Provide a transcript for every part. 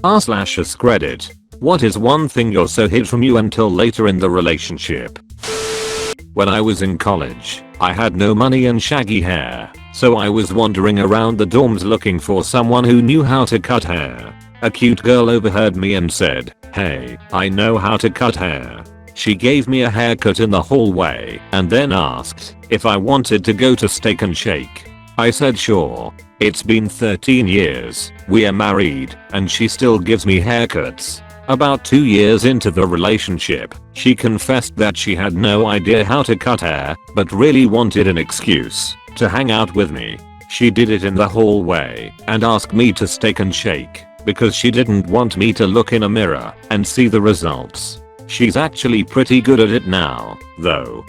r/AskReddit. What is one thing you're so hid from you until later in the relationship? When I was in college, I had no money and shaggy hair, so I was wandering around the dorms looking for someone who knew how to cut hair. A cute girl overheard me and said, "Hey, I know how to cut hair." She gave me a haircut in the hallway and then asked if I wanted to go to Steak and Shake. I said sure. It's been 13 years, we are married, and she still gives me haircuts. About 2 years into the relationship, she confessed that she had no idea how to cut hair, but really wanted an excuse to hang out with me. She did it in the hallway and asked me to Steak and Shake because she didn't want me to look in a mirror and see the results. She's actually pretty good at it now, though.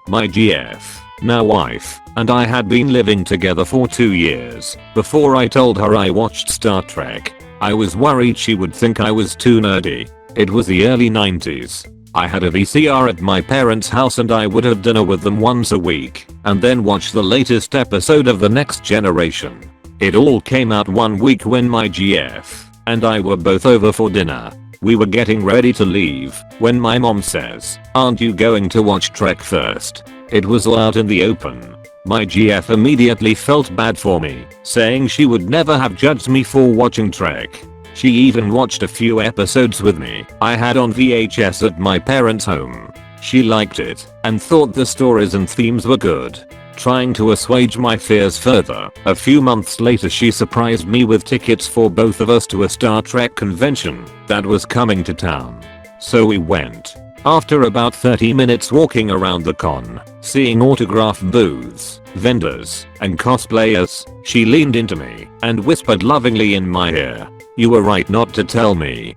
My GF, now wife, and I had been living together for 2 years before I told her I watched Star Trek. I was worried she would think I was too nerdy. It was the early 90s. I had a VCR at my parents' house and I would have dinner with them once a week and then watch the latest episode of The Next Generation. It all came out one week when my GF and I were both over for dinner. We were getting ready to leave when my mom says, "Aren't you going to watch Trek first?" It was all out in the open. My GF immediately felt bad for me, saying she would never have judged me for watching Trek. She even watched a few episodes with me. I had on VHS at my parents' home. She liked it and thought the stories and themes were good. Trying to assuage my fears further, a few months later she surprised me with tickets for both of us to a Star Trek convention that was coming to town. So we went. After about 30 minutes walking around the con, seeing autograph booths, vendors, and cosplayers, she leaned into me and whispered lovingly in my ear, "You were right not to tell me."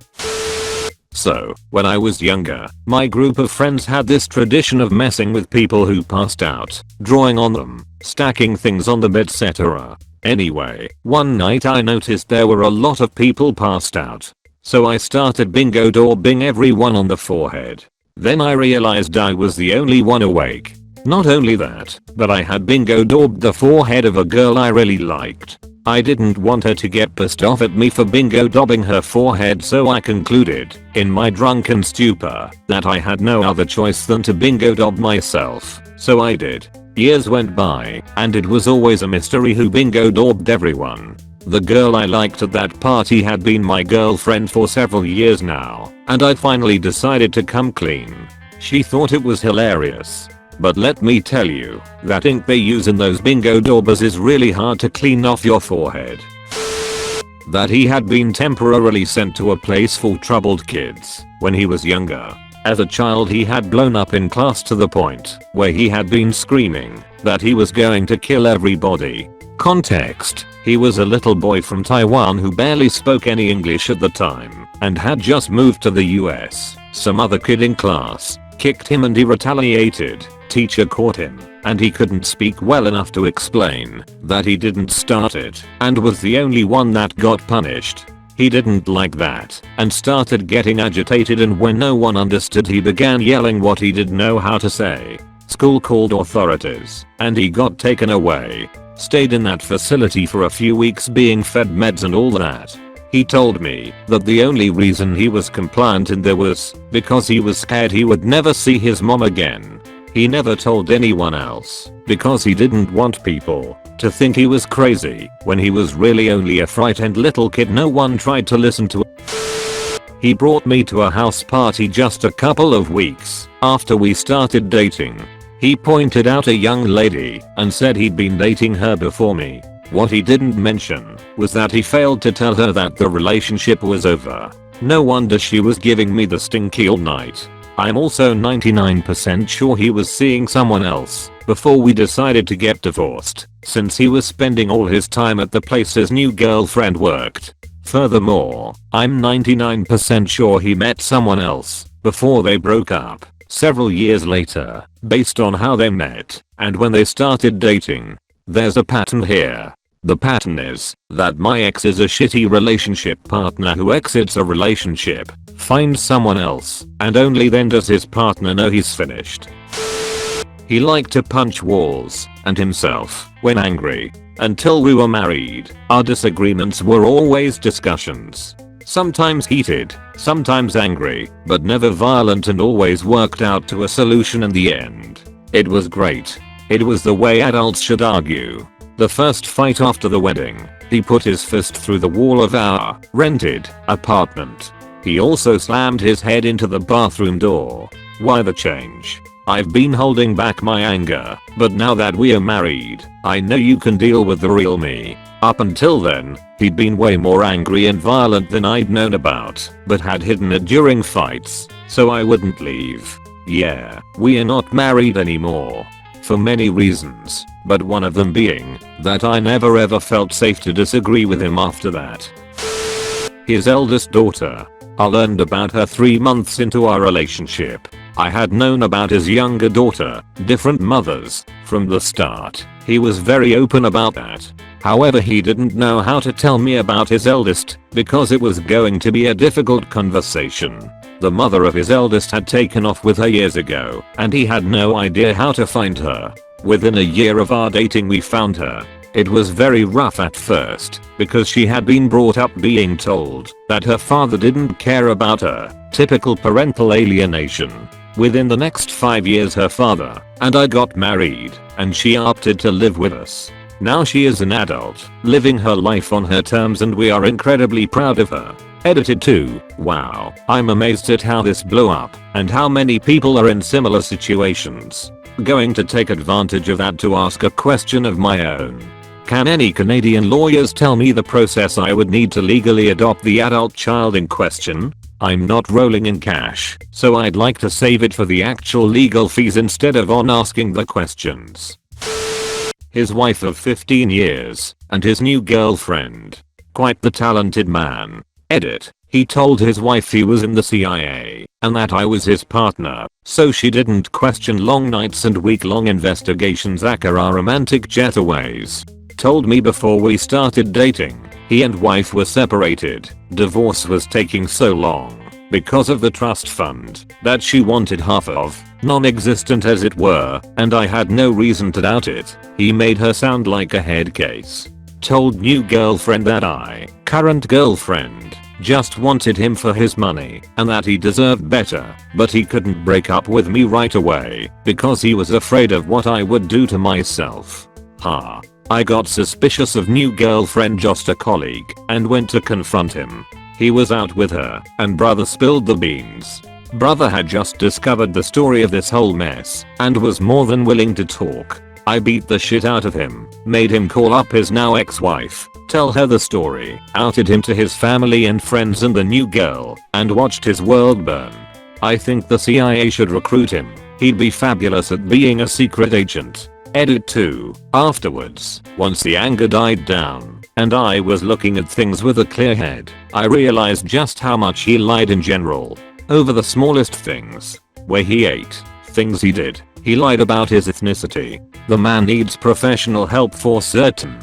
So, when I was younger, my group of friends had this tradition of messing with people who passed out, drawing on them, stacking things on them, etc. Anyway, one night I noticed there were a lot of people passed out. So I started bingo daubing everyone on the forehead. Then I realized I was the only one awake. Not only that, but I had bingo daubed the forehead of a girl I really liked. I didn't want her to get pissed off at me for bingo daubing her forehead, so I concluded, in my drunken stupor, that I had no other choice than to bingo daub myself. So I did. Years went by, and it was always a mystery who bingo daubed everyone. The girl I liked at that party had been my girlfriend for several years now, and I finally decided to come clean. She thought it was hilarious. But let me tell you, that ink they use in those bingo daubers is really hard to clean off your forehead. That he had been temporarily sent to a place for troubled kids when he was younger. As a child he had blown up in class to the point where he had been screaming that he was going to kill everybody. Context: he was a little boy from Taiwan who barely spoke any English at the time and had just moved to the US. Some other kid in class kicked him and he retaliated. Teacher caught him and he couldn't speak well enough to explain that he didn't start it and was the only one that got punished. He didn't like that and started getting agitated, and when no one understood he began yelling what he didn't know how to say. School called authorities and he got taken away. Stayed in that facility for a few weeks being fed meds and all that. He told me that the only reason he was compliant in there was because he was scared he would never see his mom again. He never told anyone else because he didn't want people to think he was crazy when he was really only a frightened little kid no one tried to listen to. He brought me to a house party just a couple of weeks after we started dating. He pointed out a young lady and said he'd been dating her before me. What he didn't mention was that he failed to tell her that the relationship was over. No wonder she was giving me the stinky all night. I'm also 99% sure he was seeing someone else before we decided to get divorced, since he was spending all his time at the place his new girlfriend worked. Furthermore, I'm 99% sure he met someone else before they broke up several years later, based on how they met and when they started dating. There's a pattern here. The pattern is that my ex is a shitty relationship partner who exits a relationship, finds someone else, and only then does his partner know he's finished. He liked to punch walls and himself when angry. Until we were married, our disagreements were always discussions. Sometimes heated, sometimes angry, but never violent, and always worked out to a solution in the end. It was great. It was the way adults should argue. The first fight after the wedding, he put his fist through the wall of our rented apartment. He also slammed his head into the bathroom door. Why the change? I've been holding back my anger, but now that we are married, I know you can deal with the real me. Up until then, he'd been way more angry and violent than I'd known about, but had hidden it during fights, so I wouldn't leave. Yeah, we are not married anymore. For many reasons, but one of them being that I never ever felt safe to disagree with him after that. His eldest daughter. I learned about her 3 months into our relationship. I had known about his younger daughter, different mothers, from the start. He was very open about that. However, he didn't know how to tell me about his eldest, because it was going to be a difficult conversation. The mother of his eldest had taken off with her years ago, and he had no idea how to find her. Within a year of our dating we found her. It was very rough at first, because she had been brought up being told that her father didn't care about her, typical parental alienation. Within the next 5 years her father and I got married, and she opted to live with us. Now she is an adult, living her life on her terms, and we are incredibly proud of her. Edited too. Wow, I'm amazed at how this blew up, and how many people are in similar situations. Going to take advantage of that to ask a question of my own. Can any Canadian lawyers tell me the process I would need to legally adopt the adult child in question? I'm not rolling in cash, so I'd like to save it for the actual legal fees instead of on asking the questions. His wife of 15 years, and his new girlfriend. Quite the talented man. Edit. He told his wife he was in the CIA, and that I was his partner, so she didn't question long nights and week-long investigations after our romantic getaways. Told me before we started dating, he and wife were separated. Divorce was taking so long, because of the trust fund, that she wanted half of, non-existent as it were, and I had no reason to doubt it. He made her sound like a head case. Told new girlfriend that I, current girlfriend, just wanted him for his money, and that he deserved better, but he couldn't break up with me right away, because he was afraid of what I would do to myself. Ha. I got suspicious of new girlfriend, just a colleague, and went to confront him. He was out with her, and brother spilled the beans. Brother had just discovered the story of this whole mess, and was more than willing to talk. I beat the shit out of him, made him call up his now ex-wife, tell her the story, outed him to his family and friends and the new girl, and watched his world burn. I think the CIA should recruit him. He'd be fabulous at being a secret agent. Edit 2. Afterwards, once the anger died down, and I was looking at things with a clear head, I realized just how much he lied in general. Over the smallest things. Where he ate, things he did. He lied about his ethnicity. The man needs professional help for certain.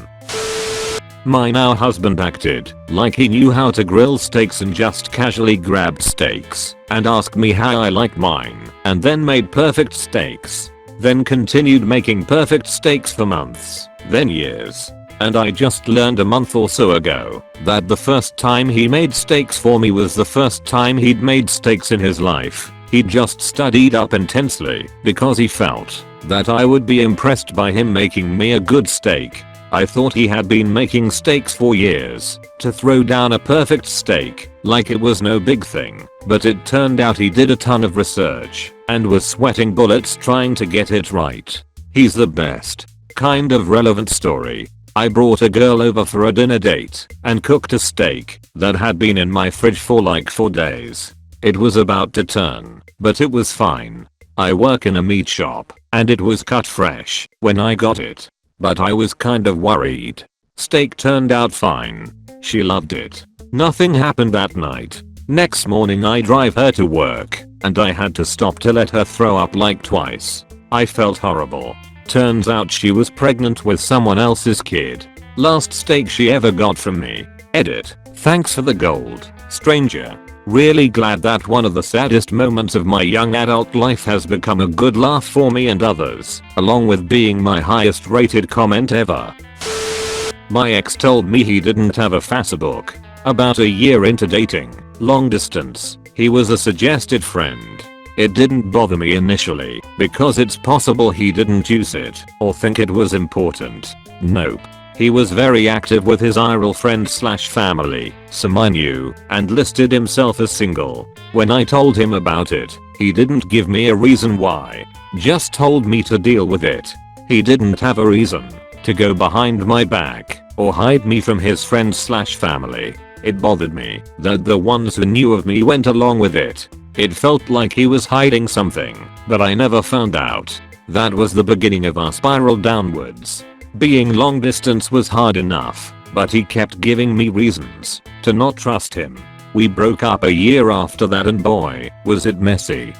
My now husband acted like he knew how to grill steaks and just casually grabbed steaks and asked me how I like mine, and then made perfect steaks. Then continued making perfect steaks for months, then years. And I just learned a month or so ago that the first time he made steaks for me was the first time he'd made steaks in his life. He'd just studied up intensely because he felt that I would be impressed by him making me a good steak. I thought he had been making steaks for years to throw down a perfect steak like it was no big thing, but it turned out he did a ton of research and was sweating bullets trying to get it right. He's the best. Kind of relevant story. I brought a girl over for a dinner date and cooked a steak that had been in my fridge for like 4 days. It was about to turn, but it was fine. I work in a meat shop, and it was cut fresh when I got it. But I was kind of worried. Steak turned out fine. She loved it. Nothing happened that night. Next morning I drive her to work, and I had to stop to let her throw up like twice. I felt horrible. Turns out she was pregnant with someone else's kid. Last steak she ever got from me. Edit. Thanks for the gold, stranger. Really glad that one of the saddest moments of my young adult life has become a good laugh for me and others, along with being my highest rated comment ever. My ex told me he didn't have a Facebook. About a year into dating, long distance, he was a suggested friend. It didn't bother me initially because it's possible he didn't use it or think it was important. Nope. He was very active with his IRL friend/family, some I knew, and listed himself as single. When I told him about it, he didn't give me a reason why. Just told me to deal with it. He didn't have a reason to go behind my back or hide me from his friends/family. It bothered me that the ones who knew of me went along with it. It felt like he was hiding something, but I never found out. That was the beginning of our spiral downwards. Being long distance was hard enough, but he kept giving me reasons to not trust him. We broke up a year after that, and boy, was it messy.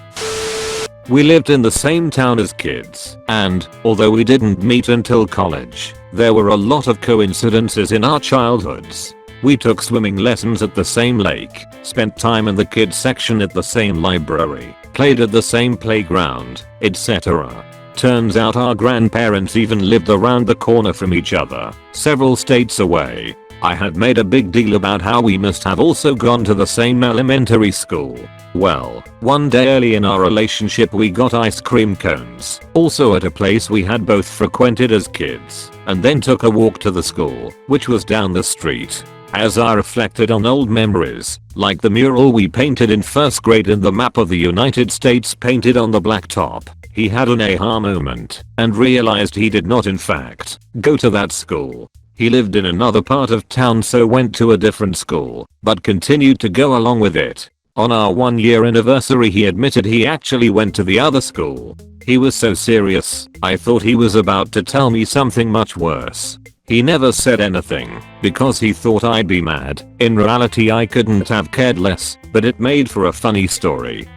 We lived in the same town as kids, and although we didn't meet until college, there were a lot of coincidences in our childhoods. We took swimming lessons at the same lake, spent time in the kids section at the same library, played at the same playground, etc. Turns out our grandparents even lived around the corner from each other, several states away. I had made a big deal about how we must have also gone to the same elementary school. Well, one day early in our relationship we got ice cream cones, also at a place we had both frequented as kids, and then took a walk to the school, which was down the street. As I reflected on old memories, like the mural we painted in first grade and the map of the United States painted on the blacktop, he had an aha moment and realized he did not in fact go to that school. He lived in another part of town, so went to a different school, but continued to go along with it. On our 1-year anniversary he admitted he actually went to the other school. He was so serious, I thought he was about to tell me something much worse. He never said anything because he thought I'd be mad. In reality I couldn't have cared less, but it made for a funny story.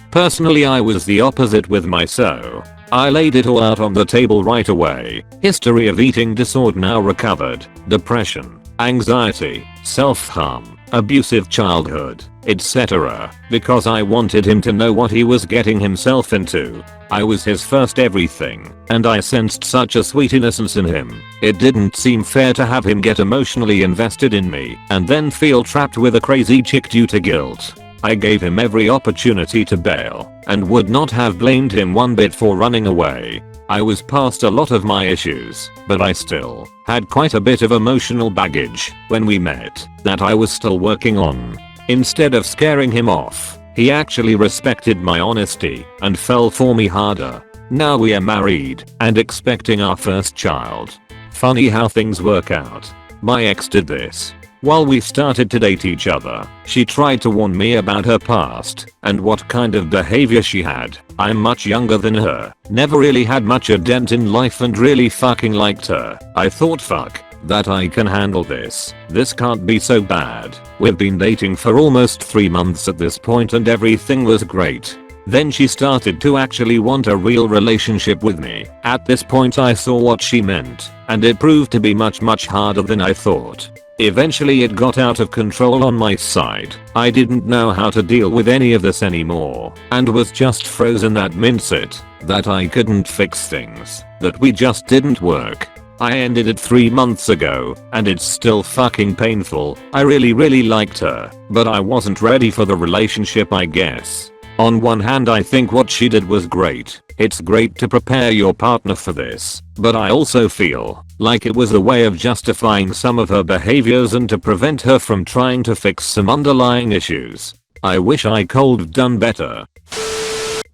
Personally I was the opposite with my so I laid it all out on the table right away. History of eating disorder now recovered, depression, anxiety, self-harm, abusive childhood, etc. because I wanted him to know what he was getting himself into. I was his first everything, and I sensed such a sweet innocence in him. It didn't seem fair to have him get emotionally invested in me and then feel trapped with a crazy chick due to guilt. I gave him every opportunity to bail and would not have blamed him one bit for running away. I was past a lot of my issues, but I still had quite a bit of emotional baggage when we met that I was still working on. Instead of scaring him off, he actually respected my honesty and fell for me harder. Now we are married and expecting our first child. Funny how things work out. My ex did this. While we started to date each other, she tried to warn me about her past and what kind of behavior she had. I'm much younger than her, never really had much a dent in life and really fucking liked her. I thought, fuck that, I can handle this. This can't be so bad. We've been dating for almost 3 months at this point and everything was great. Then she started to actually want a real relationship with me. At this point I saw what she meant, and it proved to be much harder than I thought. Eventually it got out of control on my side. I didn't know how to deal with any of this anymore and was just frozen at mindset that I couldn't fix things, that we just didn't work. I ended it 3 months ago and it's still fucking painful. I really liked her, but I wasn't ready for the relationship, I guess. On one hand I think what she did was great. It's great to prepare your partner for this, but I also feel like it was a way of justifying some of her behaviors and to prevent her from trying to fix some underlying issues. I wish I could have done better.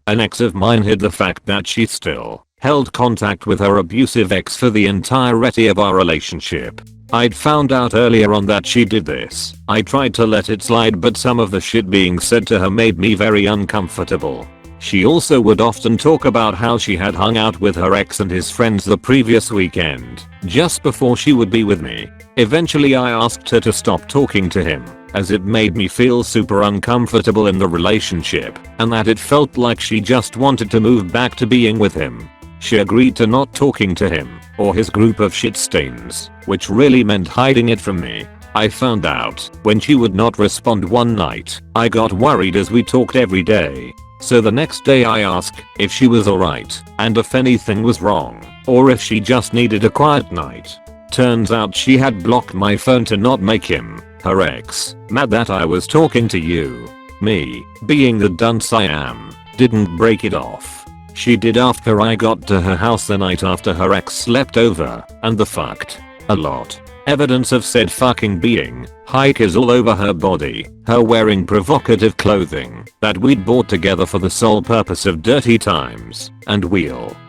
An ex of mine hid the fact that she still held contact with her abusive ex for the entirety of our relationship. I'd found out earlier on that she did this. I tried to let it slide, but some of the shit being said to her made me very uncomfortable. She also would often talk about how she had hung out with her ex and his friends the previous weekend, just before she would be with me. Eventually I asked her to stop talking to him, as it made me feel super uncomfortable in the relationship, and that it felt like she just wanted to move back to being with him. She agreed to not talking to him or his group of shit stains, which really meant hiding it from me. I found out when she would not respond one night. I got worried as we talked every day. So the next day I asked if she was alright and if anything was wrong or if she just needed a quiet night. Turns out she had blocked my phone to not make him, her ex, mad that I was talking to you. Me, being the dunce I am, didn't break it off. She did after I got to her house the night after her ex slept over, and the fucked. A lot. Evidence of said fucking being, hikers all over her body, her wearing provocative clothing that we'd bought together for the sole purpose of dirty times, and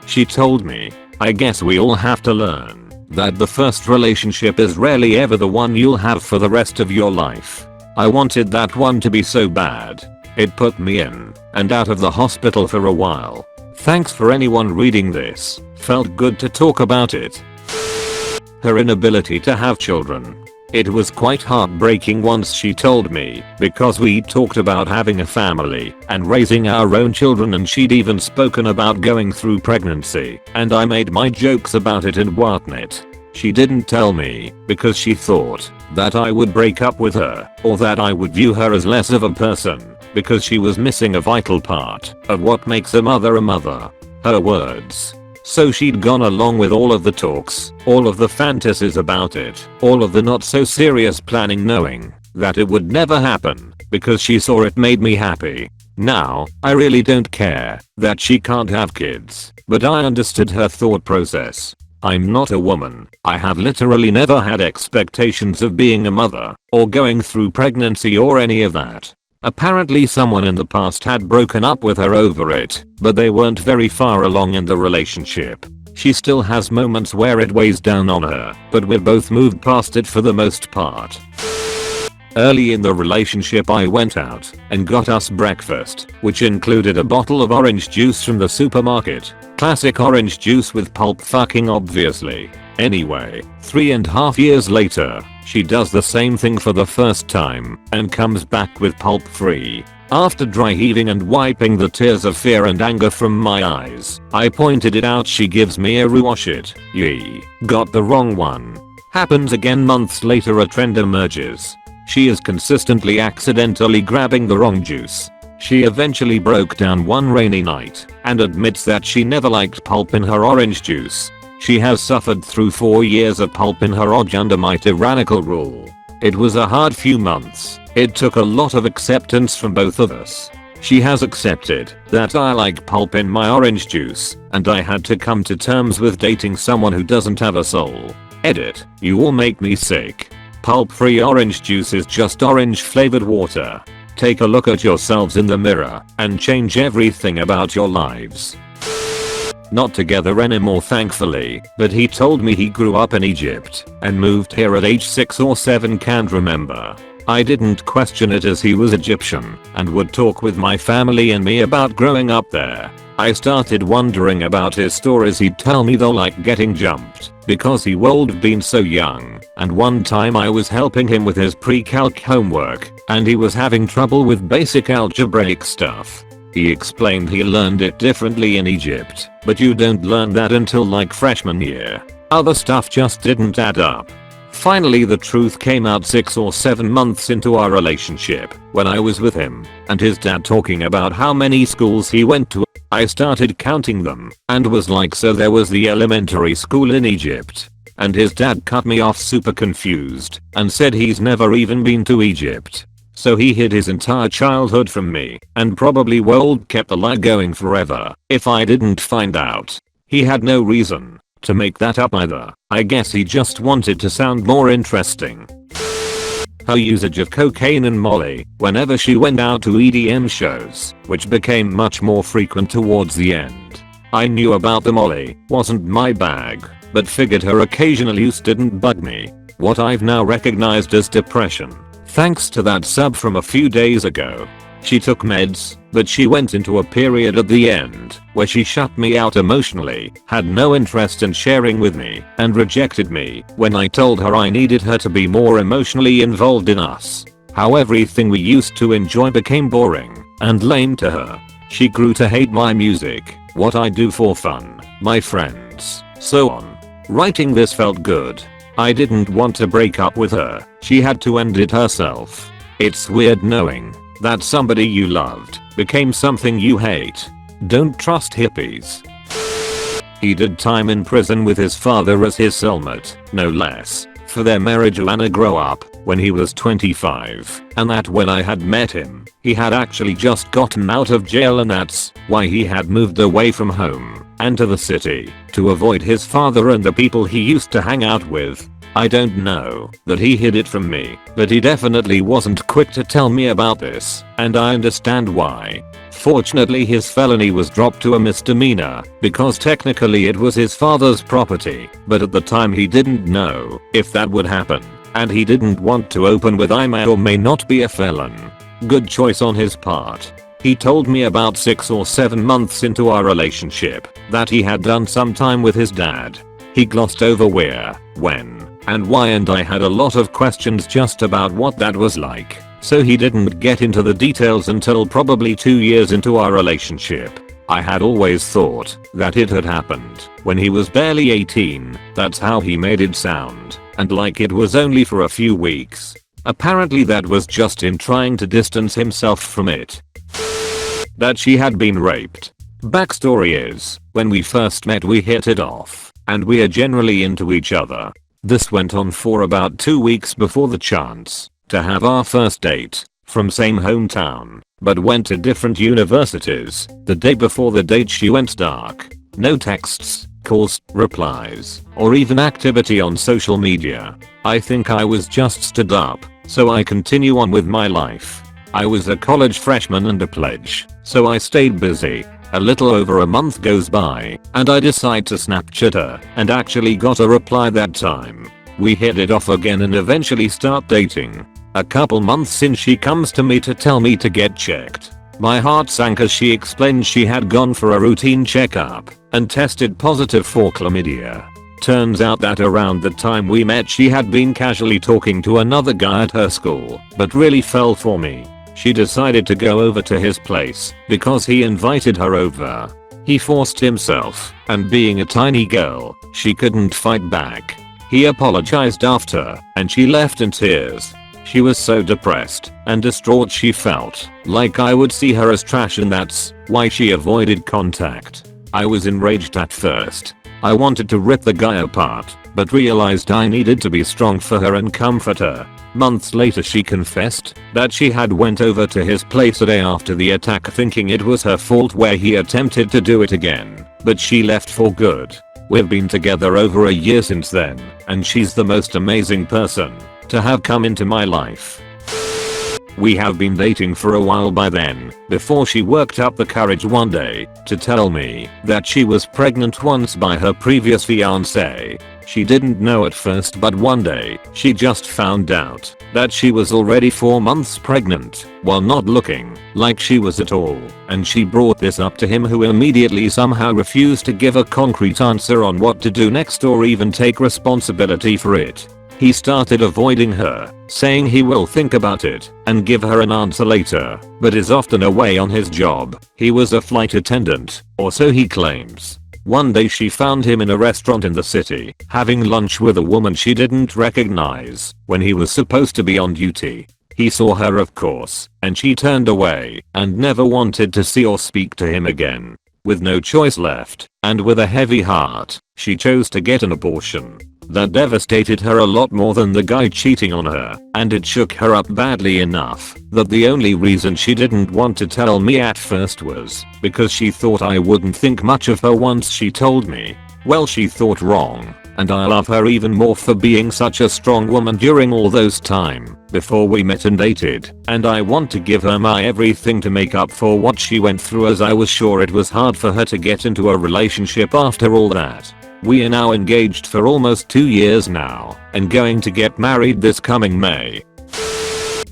she told me, I guess we all have to learn that the first relationship is rarely ever the one you'll have for the rest of your life. I wanted that one to be so bad. It put me in and out of the hospital for a while. Thanks for anyone reading this, felt good to talk about it. Her inability to have children. It was quite heartbreaking once she told me, because we talked about having a family and raising our own children, and she'd even spoken about going through pregnancy, and I made my jokes about it and whatnot. She didn't tell me because she thought that I would break up with her, or that I would view her as less of a person because she was missing a vital part of what makes a mother a mother. Her words. So she'd gone along with all of the talks, all of the fantasies about it, all of the not so serious planning, knowing that it would never happen because she saw it made me happy. Now, I really don't care that she can't have kids, but I understood her thought process. I'm not a woman. I have literally never had expectations of being a mother, or going through pregnancy or any of that. Apparently someone in the past had broken up with her over it, but they weren't very far along in the relationship. She still has moments where it weighs down on her, but we've both moved past it for the most part. Early in the relationship I went out and got us breakfast, which included a bottle of orange juice from the supermarket. Classic orange juice with pulp, fucking obviously. Anyway, 3.5 years later, she does the same thing for the first time and comes back with pulp free. After dry heaving and wiping the tears of fear and anger from my eyes, I pointed it out. She gives me a wash it. Ye got the wrong one. Happens again months later. A trend emerges. She is consistently accidentally grabbing the wrong juice. She eventually broke down one rainy night and admits that she never liked pulp in her orange juice. She has suffered through 4 years of pulp in her orange under my tyrannical rule. It was a hard few months. It took a lot of acceptance from both of us. She has accepted that I like pulp in my orange juice, and I had to come to terms with dating someone who doesn't have a soul. Edit. You all make me sick. Pulp-free orange juice is just orange flavored water. Take a look at yourselves in the mirror and change everything about your lives. Not together anymore thankfully, but he told me he grew up in Egypt and moved here at age 6 or 7, can't remember. I didn't question it as he was Egyptian and would talk with my family and me about growing up there. I started wondering about his stories. He'd tell me though, like getting jumped because he would have been so young, and one time I was helping him with his pre-calc homework and he was having trouble with basic algebraic stuff. He explained he learned it differently in Egypt, but you don't learn that until like freshman year. Other stuff just didn't add up. Finally the truth came out 6 or 7 months into our relationship when I was with him and his dad talking about how many schools he went to. I started counting them and was like, so there was the elementary school in Egypt. And his dad cut me off super confused and said he's never even been to Egypt. So he hid his entire childhood from me and probably would kept the lie going forever if I didn't find out. He had no reason to make that up either. I guess he just wanted to sound more interesting. Her usage of cocaine and Molly whenever she went out to EDM shows, which became much more frequent towards the end. I knew about the Molly, wasn't my bag, but figured her occasional use didn't bug me. What I've now recognized as depression. Thanks to that sub from a few days ago. She took meds, but she went into a period at the end where she shut me out emotionally, had no interest in sharing with me, and rejected me when I told her I needed her to be more emotionally involved in us. How everything we used to enjoy became boring and lame to her. She grew to hate my music, what I do for fun, my friends, so on. Writing this felt good. I didn't want to break up with her. She had to end it herself. It's weird knowing that somebody you loved became something you hate. Don't trust hippies. He did time in prison with his father as his cellmate, no less, for their marijuana grow up when he was 25, and that when I had met him, he had actually just gotten out of jail, and that's why he had moved away from home and to the city to avoid his father and the people he used to hang out with. I don't know that he hid it from me, but he definitely wasn't quick to tell me about this, and I understand why. Fortunately, his felony was dropped to a misdemeanor because technically it was his father's property, but at the time he didn't know if that would happen, and he didn't want to open with I may or may not be a felon. Good choice on his part. He told me about 6 or 7 months into our relationship that he had done some time with his dad. He glossed over where, when, and why, and I had a lot of questions just about what that was like, so he didn't get into the details until probably 2 years into our relationship. I had always thought that it had happened when he was barely 18, that's how he made it sound, and like it was only for a few weeks. Apparently that was just him trying to distance himself from it. That she had been raped. Backstory is, when we first met we hit it off, and we are generally into each other. This went on for about 2 weeks before the chance to have our first date, from same hometown, but went to different universities. The day before the date she went dark. No texts, calls, replies, or even activity on social media. I think I was just stood up, so I continue on with my life. I was a college freshman and a pledge, so I stayed busy. A little over a month goes by, and I decide to Snapchat her, and actually got a reply that time. We hit it off again and eventually start dating. A couple months in she comes to me to tell me to get checked. My heart sank as she explained she had gone for a routine checkup and tested positive for chlamydia. Turns out that around the time we met she had been casually talking to another guy at her school, but really fell for me. She decided to go over to his place because he invited her over. He forced himself, and being a tiny girl, she couldn't fight back. He apologized after, and she left in tears. She was so depressed and distraught she felt like I would see her as trash, and that's why she avoided contact. I was enraged at first. I wanted to rip the guy apart, but realized I needed to be strong for her and comfort her. Months later she confessed that she had went over to his place a day after the attack thinking it was her fault where he attempted to do it again, but she left for good. We've been together over a year since then, and she's the most amazing person to have come into my life. We have been dating for a while by then, before she worked up the courage one day to tell me that she was pregnant once by her previous fiance. She didn't know at first, but one day she just found out that she was already 4 months pregnant while not looking like she was at all, and she brought this up to him, who immediately somehow refused to give a concrete answer on what to do next or even take responsibility for it. He started avoiding her, saying he will think about it and give her an answer later, but is often away on his job. He was a flight attendant, or so he claims. One day she found him in a restaurant in the city, having lunch with a woman she didn't recognize when he was supposed to be on duty. He saw her, of course, and she turned away and never wanted to see or speak to him again. With no choice left, and with a heavy heart, she chose to get an abortion. That devastated her a lot more than the guy cheating on her, and it shook her up badly enough that the only reason she didn't want to tell me at first was because she thought I wouldn't think much of her once she told me. Well, she thought wrong, and I love her even more for being such a strong woman during all those time before we met and dated, and I want to give her my everything to make up for what she went through, as I was sure it was hard for her to get into a relationship after all that. We are now engaged for almost 2 years now, and going to get married this coming May.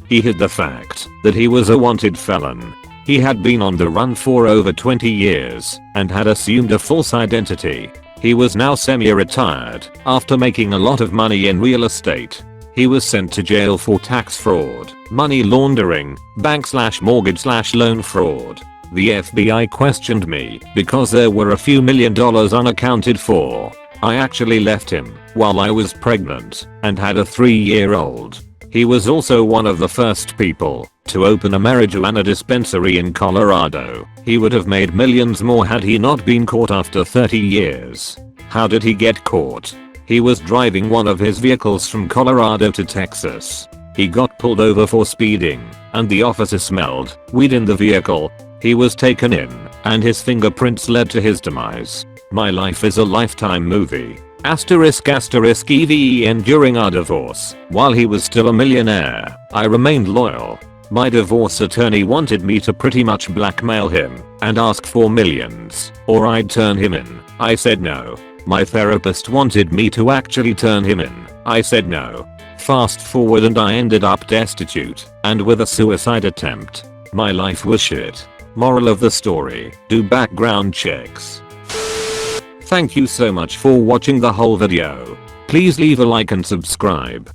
He hid the fact that he was a wanted felon. He had been on the run for over 20 years, and had assumed a false identity. He was now semi-retired, after making a lot of money in real estate. He was sent to jail for tax fraud, money laundering, bank/mortgage/loan fraud. The FBI questioned me because there were a few $1 million unaccounted for. I actually left him while I was pregnant and had a 3-year-old. He was also one of the first people to open a marijuana dispensary in Colorado. He would have made millions more had he not been caught after 30 years. How did he get caught? He was driving one of his vehicles from Colorado to Texas. He got pulled over for speeding, and the officer smelled weed in the vehicle. He was taken in, and his fingerprints led to his demise. My life is a Lifetime movie. **EVEN during our divorce, while he was still a millionaire, I remained loyal. My divorce attorney wanted me to pretty much blackmail him and ask for millions, or I'd turn him in. I said no. My therapist wanted me to actually turn him in. I said no. Fast forward and I ended up destitute and with a suicide attempt. My life was shit. Moral of the story: do background checks. Thank you so much for watching the whole video. Please leave a like and subscribe.